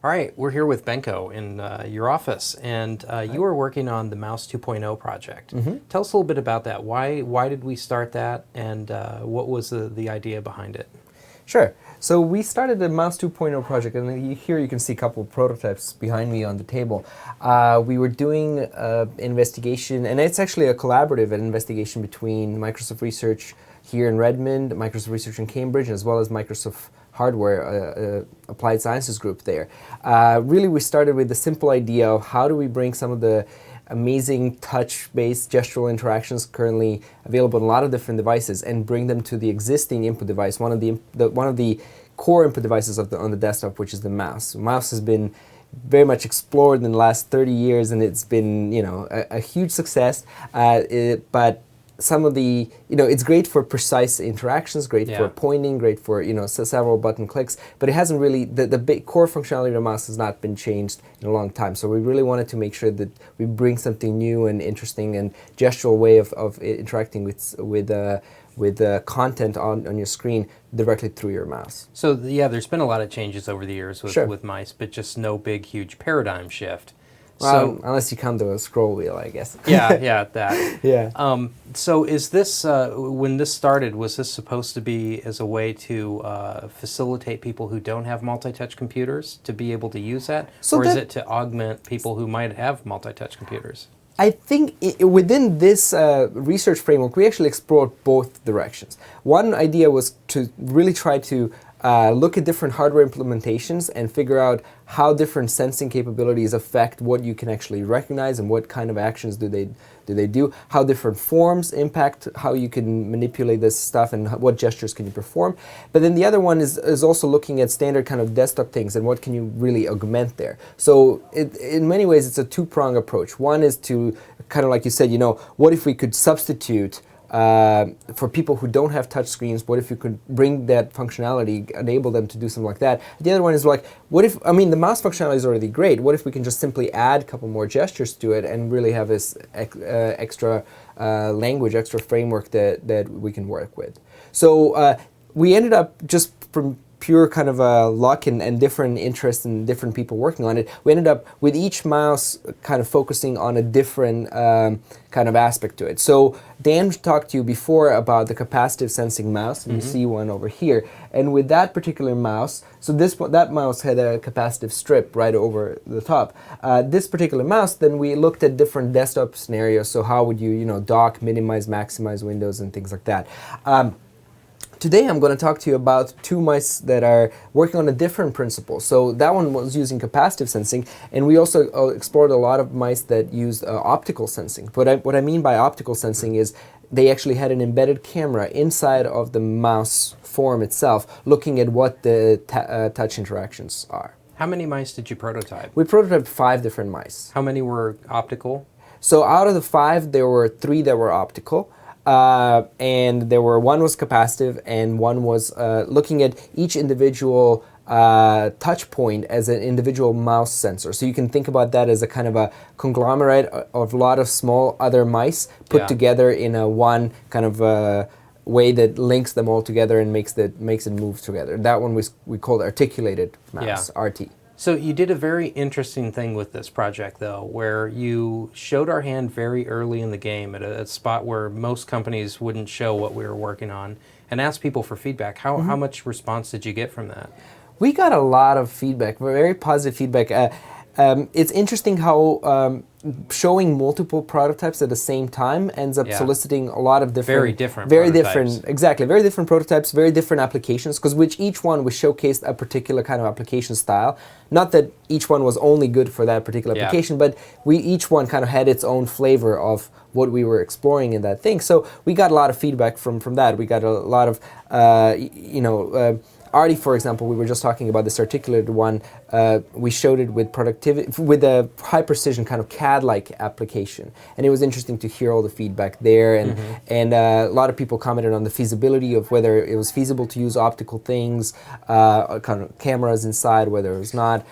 All right, we're here with Benko in your office, and you were working on the Mouse 2.0 project. Tell us a little bit about that. Why did we start that, and what was the idea behind it? Sure. So we started the Mouse 2.0 project, and here you can see a couple of prototypes behind me on the table. We were doing an investigation, and it's actually a collaborative investigation between Microsoft Research here in Redmond, Microsoft Research in Cambridge, as well as Microsoft Hardware, Applied Sciences group there. Really, we started with the simple idea of how do we bring some of the amazing touch-based gestural interactions currently available in a lot of different devices and bring them to the existing input device, one of the core input devices on the desktop, which is the mouse. The mouse has been very much explored in the last 30 years, and it's been, a huge success. But some of the, it's great for precise interactions, great for pointing, great for, several button clicks, but it hasn't really, the big core functionality of the mouse has not been changed in a long time. So we really wanted to make sure that we bring something new and interesting and gestural way of interacting with content on your screen directly through your mouse. So there's been a lot of changes over the years with mice, but just no big, huge paradigm shift. Well, unless you come to a scroll wheel, I guess. That. Yeah. So is this, when this started, was this supposed to be as a way to facilitate people who don't have multi-touch computers to be able to use that? Or is it to augment people who might have multi-touch computers? I think within this research framework, we actually explored both directions. One idea was to really try to look at different hardware implementations and figure out how different sensing capabilities affect what you can actually recognize and what kind of actions do they do, how different forms impact how you can manipulate this stuff and what gestures can you perform. But then the other one is also looking at standard kind of desktop things and what can you really augment there. So in many ways it's a two-pronged approach. One is to kind of like you said, what if we could substitute for people who don't have touch screens, what if you could bring that functionality, enable them to do something like that? The other one is like, what if, the mouse functionality is already great, what if we can just simply add a couple more gestures to it and really have this extra language, extra framework that we can work with? So we ended up just from pure kind of luck and different interests and different people working on it, we ended up with each mouse kind of focusing on a different kind of aspect to it. So Dan talked to you before about the capacitive sensing mouse, and you see one over here. And with that particular mouse, so that mouse had a capacitive strip right over the top. This particular mouse, then we looked at different desktop scenarios. So how would you, dock, minimize, maximize windows and things like that. Today I'm going to talk to you about two mice that are working on a different principle. So that one was using capacitive sensing, and we also explored a lot of mice that used optical sensing. What I mean by optical sensing is they actually had an embedded camera inside of the mouse form itself, looking at what the touch interactions are. How many mice did you prototype? We prototyped 5 different mice. How many were optical? So out of the 5, there were 3 that were optical. And one was capacitive, and one was looking at each individual touch point as an individual mouse sensor. So you can think about that as a kind of a conglomerate of a lot of small other mice put together in a one kind of way that links them all together and makes it move together. That one we called articulated mouse, RT. So you did a very interesting thing with this project, though, where you showed our hand very early in the game at a spot where most companies wouldn't show what we were working on, and asked people for feedback. How much response did you get from that? We got a lot of feedback, very positive feedback. It's interesting how showing multiple prototypes at the same time ends up soliciting a lot of very different prototypes. Very different prototypes, very different applications, because with each one we showcased a particular kind of application style. Not that each one was only good for that particular application, but each one kind of had its own flavor of what we were exploring in that thing. So we got a lot of feedback from that. We got a lot of, Artie, for example, we were just talking about this articulated one. We showed it with a high precision kind of CAD-like application, and it was interesting to hear all the feedback there. And a lot of people commented on the feasibility of whether it was feasible to use optical things, kind of cameras inside, whether it was not.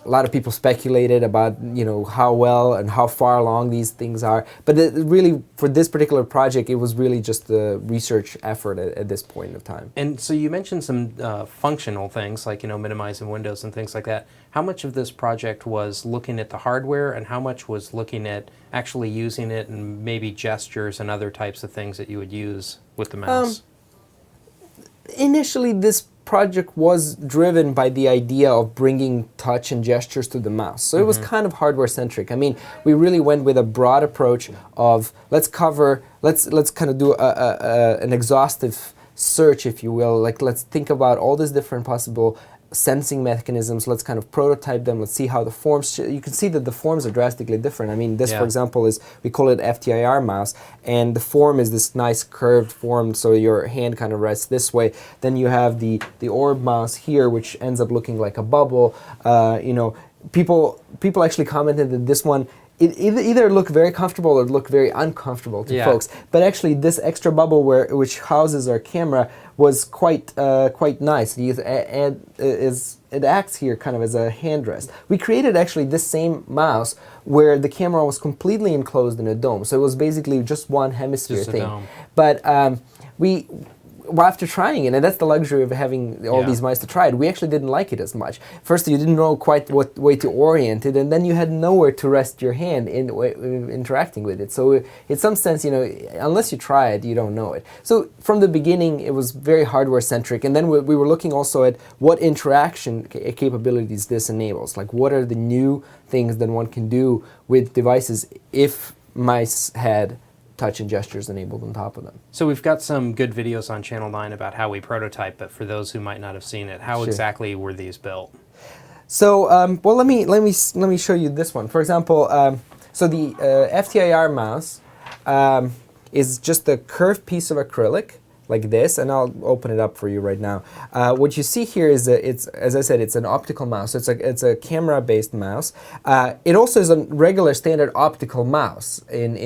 A lot of people speculated about how well and how far along these things are, but really for this particular project, it was really just a research effort at this point of time. And so you mentioned some functional things like minimizing windows and things like that. How much of this project was looking at the hardware, and how much was looking at actually using it and maybe gestures and other types of things that you would use with the mouse? Initially, this project was driven by the idea of bringing touch and gestures to the mouse. So it was kind of hardware centric. I mean, we really went with a broad approach of let's kind of do an exhaustive search, if you will. Like, let's think about all these different possible sensing mechanisms. Let's kind of prototype them. Let's see how the forms. You can see that the forms are drastically different. I mean, this, for example, we call it FTIR mouse, and the form is this nice curved form, so your hand kind of rests this way. Then you have the orb mouse here, which ends up looking like a bubble. People actually commented that this one. It either look very comfortable or look very uncomfortable to folks. But actually, this extra bubble which houses our camera was quite nice. It acts here kind of as a handrest. We created actually this same mouse where the camera was completely enclosed in a dome. So it was basically just one hemisphere thing. Dome. But after trying it, and that's the luxury of having all these mice to try it, we actually didn't like it as much. First, you didn't know quite what way to orient it, and then you had nowhere to rest your hand in interacting with it. So in some sense, unless you try it, you don't know it. So from the beginning, it was very hardware-centric, and then we were looking also at what interaction capabilities this enables. Like, what are the new things that one can do with devices if mice had touch and gestures enabled on top of them. So we've got some good videos on Channel 9 about how we prototype, but for those who might not have seen it, how exactly were these built? So, well, let me show you this one. For example, so the FTIR mouse is just a curved piece of acrylic like this, and I'll open it up for you right now. What you see here is as I said, it's an optical mouse. So it's a camera-based mouse. It also is a regular standard optical mouse in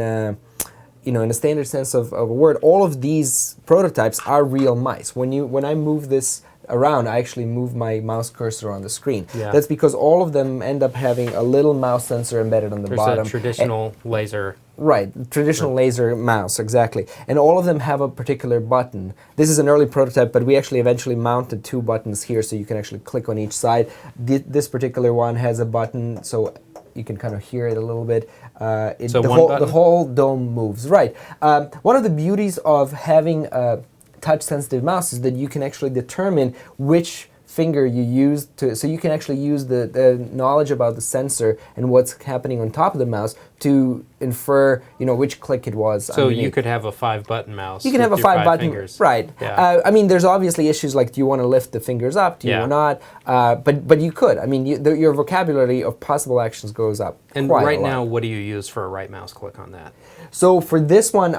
a standard sense of a word. All of these prototypes are real mice. When I move this around, I actually move my mouse cursor on the screen. Yeah. That's because all of them end up having a little mouse sensor embedded on the bottom. There's a traditional laser. Right, traditional laser mouse, exactly. And all of them have a particular button. This is an early prototype, but we actually eventually mounted 2 buttons here so you can actually click on each side. This particular one has a button, so you can kind of hear it a little bit. The whole dome moves. Right. One of the beauties of having a touch-sensitive mouse is that you can actually determine which finger you use so you can actually use the knowledge about the sensor and what's happening on top of the mouse to infer, which click it was. So underneath. You could have a 5-button mouse. You can have a 5-button fingers. Right. Yeah. I mean, there's obviously issues like, do you want to lift the fingers up? Do you not? But you could. I mean, your vocabulary of possible actions goes up. And right now, what do you use for a right mouse click on that? So for this one,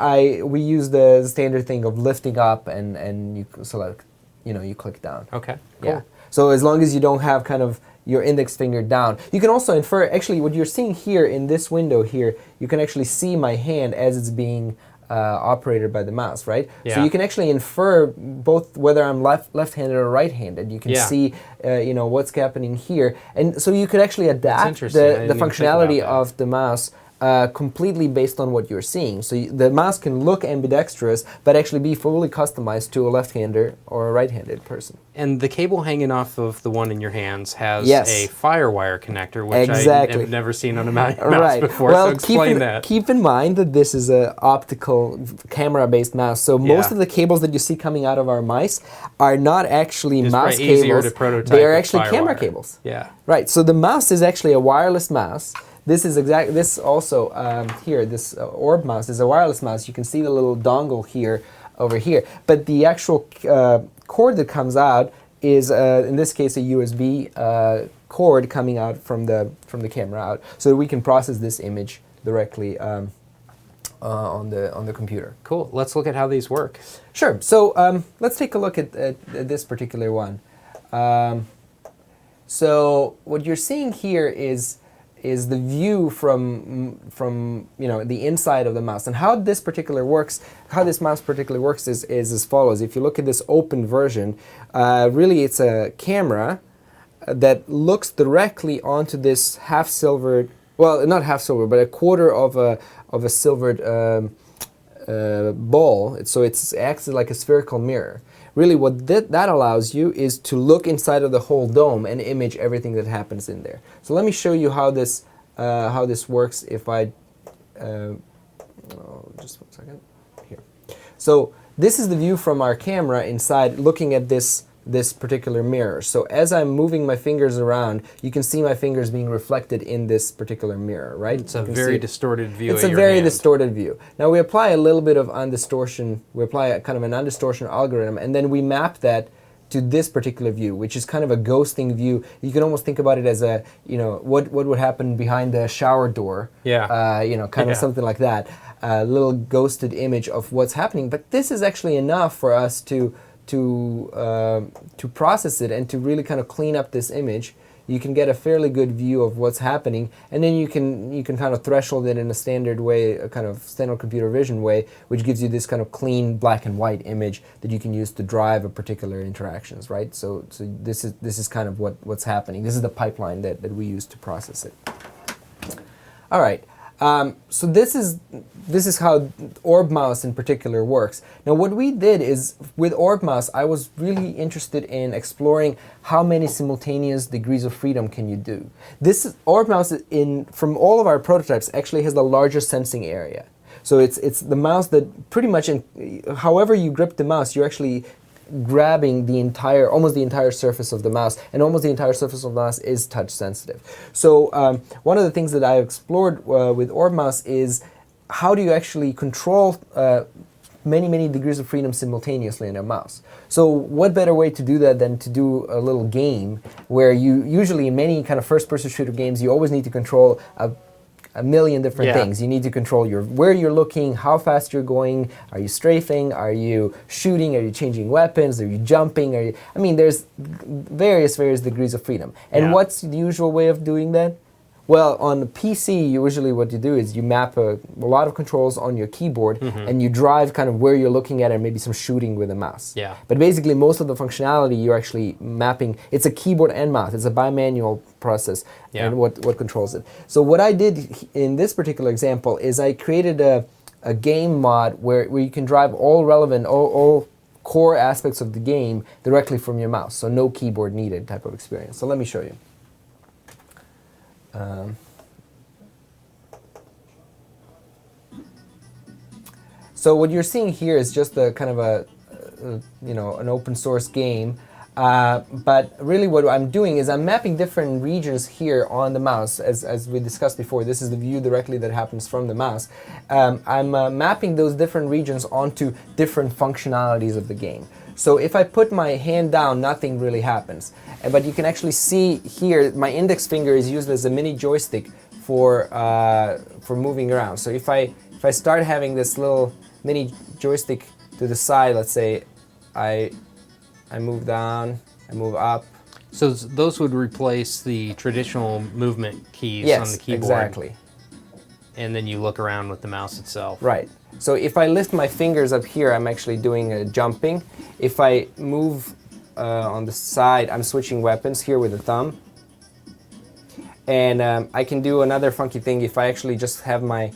we use the standard thing of lifting up and you select. You click down. Okay, cool. Yeah. So as long as you don't have kind of your index finger down, you can also infer, actually what you're seeing here in this window here, you can actually see my hand as it's being operated by the mouse, right? Yeah. So you can actually infer both whether I'm left-handed or right-handed. You can see, what's happening here. And so you could actually adapt the functionality of the mouse completely based on what you're seeing. So the mouse can look ambidextrous, but actually be fully customized to a left-hander or a right-handed person. And the cable hanging off of the one in your hands has a FireWire connector, which I have never seen on a mouse before, so explain that. Keep in mind that this is an optical camera-based mouse, so most of the cables that you see coming out of our mice are not actually mouse cables. Easier to prototype. They are actually camera cables. Yeah. Right, so the mouse is actually a wireless mouse. This is this also here, this orb mouse is a wireless mouse. You can see the little dongle here, over here. But the actual cord that comes out is, in this case, a USB cord coming out from the camera out, so that we can process this image directly on the computer. Cool. Let's look at how these work. Sure. So let's take a look at this particular one. So what you're seeing here is the view from the inside of the mouse, and how this mouse particularly works is as follows. If you look at this open version, really it's a camera that looks directly onto this half silvered, well, not half silver, but a quarter of a silvered ball. So it acts like a spherical mirror. Really, what that allows you is to look inside of the whole dome and image everything that happens in there. So let me show you how this works. If I just 1 second here. So this is the view from our camera inside, looking at this particular mirror. So as I'm moving my fingers around, you can see my fingers being reflected in this particular mirror, right? It's a very distorted view. It's a very distorted view. Now we apply a little bit of undistortion. We apply a kind of an undistortion algorithm, and then we map that to this particular view, which is kind of a ghosting view. You can almost think about it as a, what would happen behind the shower door. Yeah. Kind of something like that. A little ghosted image of what's happening. But this is actually enough for us to process it and to really kind of clean up this image. You can get a fairly good view of what's happening, and then you can kind of threshold it in a standard way, a kind of standard computer vision way, which gives you this kind of clean black and white image that you can use to drive a particular interactions, right? So this is kind of what's happening. This is the pipeline that we use to process it. All right. So this is how Orb Mouse in particular works. Now what we did is, with Orb Mouse, I was really interested in exploring how many simultaneous degrees of freedom can you do. This Orb Mouse, from all of our prototypes, actually has the largest sensing area. So it's the mouse that pretty much, however you grip the mouse, you're actually grabbing almost the entire surface of the mouse, and almost the entire surface of the mouse is touch sensitive. So one of the things that I explored with Orb Mouse is how do you actually control many degrees of freedom simultaneously in a mouse. So what better way to do that than to do a little game where you usually, in many kind of first-person shooter games, you always need to control a million different things. You need to control where you're looking, how fast you're going, are you strafing, are you shooting, are you changing weapons, are you jumping, there's various degrees of freedom. And what's the usual way of doing that? Well, on the PC, usually what you do is you map a lot of controls on your keyboard, and you drive kind of where you're looking at and maybe some shooting with a mouse. Yeah. But basically, most of the functionality you're actually mapping, it's a keyboard and mouse. It's a bimanual process, and what controls it. So what I did in this particular example is I created a game mod where you can drive all relevant, all core aspects of the game directly from your mouse. So no keyboard needed type of experience. So let me show you. So what you're seeing here is just a kind of an open source game, but really what I'm doing is I'm mapping different regions here on the mouse, as we discussed before. This is the view directly that happens from the mouse. I'm mapping those different regions onto different functionalities of the game. So if I put my hand down, nothing really happens. But you can actually see here, my index finger is used as a mini joystick for moving around. So if I start having this little mini joystick to the side, let's say I move down, I move up. So those would replace the traditional movement keys on the keyboard. Exactly. And then you look around with the mouse itself. Right. So if I lift my fingers up here, I'm actually doing a jumping. If I move on the side, I'm switching weapons here with the thumb. And I can do another funky thing. If I actually just have my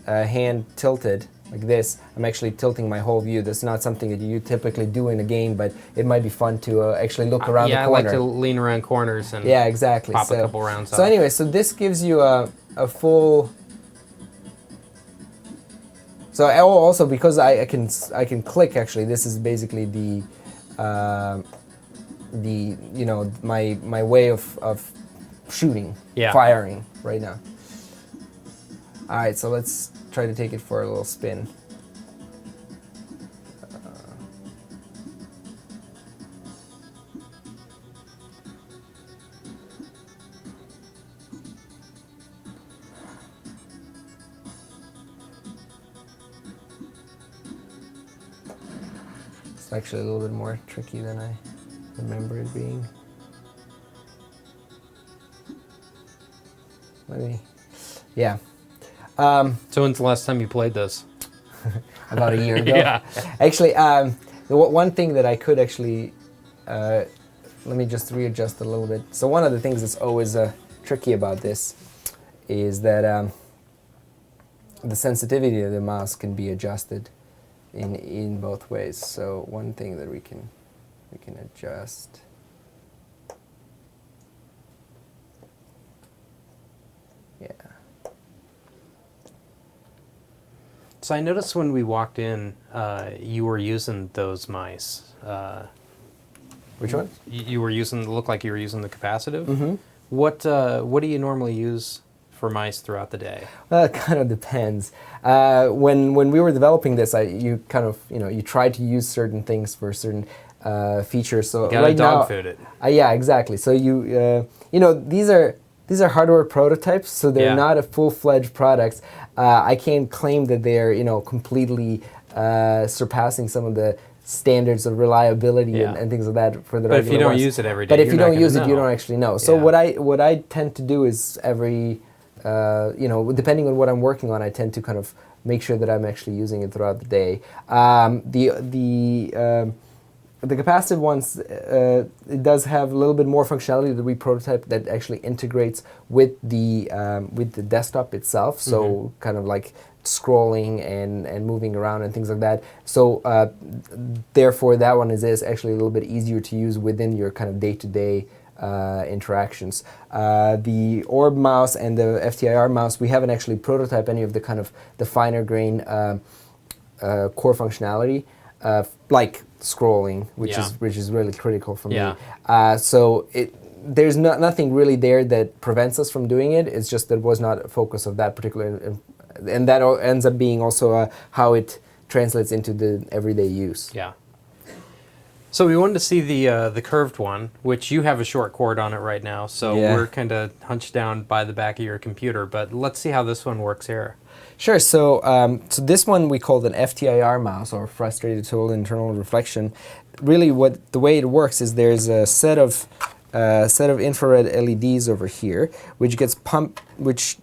hand tilted like this, I'm actually tilting my whole view. That's not something that you typically do in a game, but it might be fun to actually look around the corner. Yeah, I like to lean around corners and pop a couple rounds off. So anyway, so this gives you a full... So also, because I can click, actually, this is basically my way of shooting, firing right now. All right, so let's try to take it for a little spin. It's actually a little bit more tricky than I remember it being. Yeah. So when's the last time you played this? About a year ago. Yeah. Actually, the one thing that I could actually let me just readjust a little bit. So one of the things that's always tricky about this is that the sensitivity of the mouse can be adjusted in both ways. So one thing that we can adjust. Yeah. So I noticed when we walked in, you were using those mice. Which one? You were using. Looked like you were using the capacitive. Mm-hmm. What do you normally use for mice throughout the day? Well, it kind of depends. When we were developing this, you kind of you try to use certain things for certain features. So You gotta right dog now, food it. yeah, exactly. So these are hardware prototypes, so they're Yeah. not a full-fledged products. I can't claim that they're completely surpassing some of the standards of reliability Yeah. and things like that for the But if you regular don't ones. use it every day, But if you're you not don't gonna use it, you know. don't actually know. So Yeah. what I tend to do is every depending on what I'm working on, I tend to kind of make sure that I'm actually using it throughout the day. The capacitive ones, it does have a little bit more functionality that we prototype that actually integrates with the desktop itself. So kind of like scrolling and moving around and things like that. So therefore, that one is actually a little bit easier to use within your kind of day-to-day interactions. The Orb mouse and the FTIR mouse, we haven't actually prototyped any of the kind of the finer grain core functionality, like scrolling, which is really critical for me. So there's nothing really there that prevents us from doing it. It's just that it was not a focus of that particular, and that ends up being also how it translates into the everyday use. Yeah. So we wanted to see the curved one, which you have a short cord on it right now. So we're kind of hunched down by the back of your computer. But let's see how this one works here. Sure. So so this one we called an FTIR mouse, or frustrated total internal reflection. Really, the way it works is there's a set of infrared LEDs over here, which gets pumped, which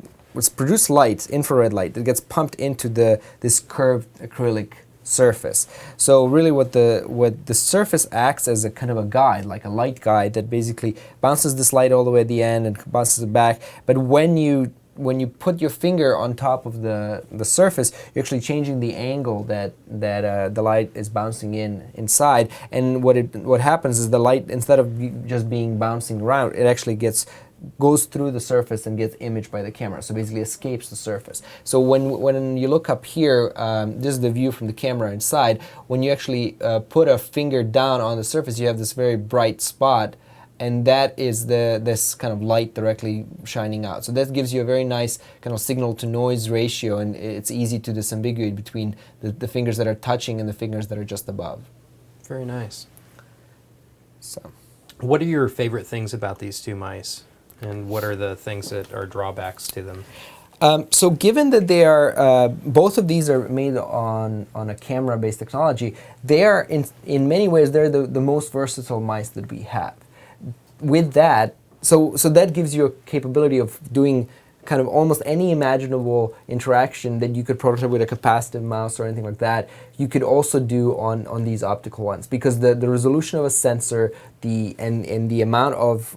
produce light, infrared light, that gets pumped into this curved acrylic surface. So really what the surface acts as a kind of a guide, like a light guide that basically bounces this light all the way at the end and bounces it back. But when you put your finger on top of the surface, you're actually changing the angle that the light is bouncing inside. And what happens is the light, instead of just being bouncing around, it actually goes through the surface and gets imaged by the camera. So basically escapes the surface. So when you look up here, this is the view from the camera inside. When you actually put a finger down on the surface, you have this very bright spot, and that is this kind of light directly shining out. So that gives you a very nice kind of signal to noise ratio, and it's easy to disambiguate between the fingers that are touching and the fingers that are just above. Very nice. So, what are your favorite things about these two mice? And what are the things that are drawbacks to them? So given that they are, both of these are made on a camera-based technology, they are, in many ways, they're the most versatile mice that we have. With that, so that gives you a capability of doing kind of almost any imaginable interaction that you could prototype with a capacitive mouse or anything like that, you could also do on these optical ones, because the resolution of a sensor, and the amount of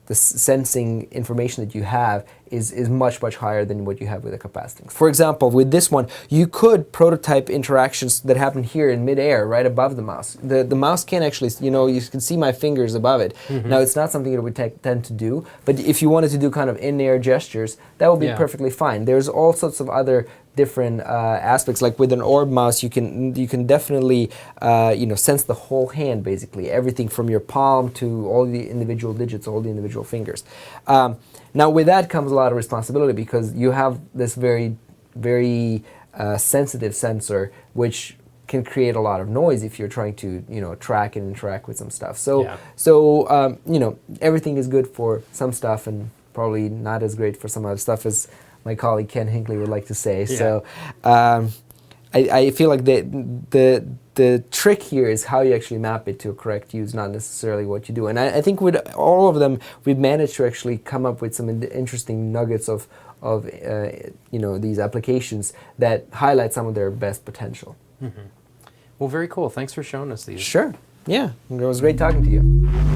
the sensing information that you have is much, much higher than what you have with a capacitive. For example, with this one, you could prototype interactions that happen here in midair, right above the mouse. The mouse can actually, you can see my fingers above it. Now, it's not something that we tend to do, but if you wanted to do kind of in-air gestures, that would be perfectly fine. There's all sorts of other different aspects. Like with an Orb mouse, you can definitely sense the whole hand, basically everything from your palm to all the individual digits, all the individual fingers. Now with that comes a lot of responsibility, because you have this very, very sensitive sensor, which can create a lot of noise if you're trying to track and interact with some stuff. So everything is good for some stuff and probably not as great for some other stuff, as my colleague Ken Hinckley would like to say. So I feel like the trick here is how you actually map it to a correct use, not necessarily what you do. And I think with all of them, we've managed to actually come up with some interesting nuggets of these applications that highlight some of their best potential. Well, very cool. Thanks for showing us these. Sure. Yeah. It was great talking to you.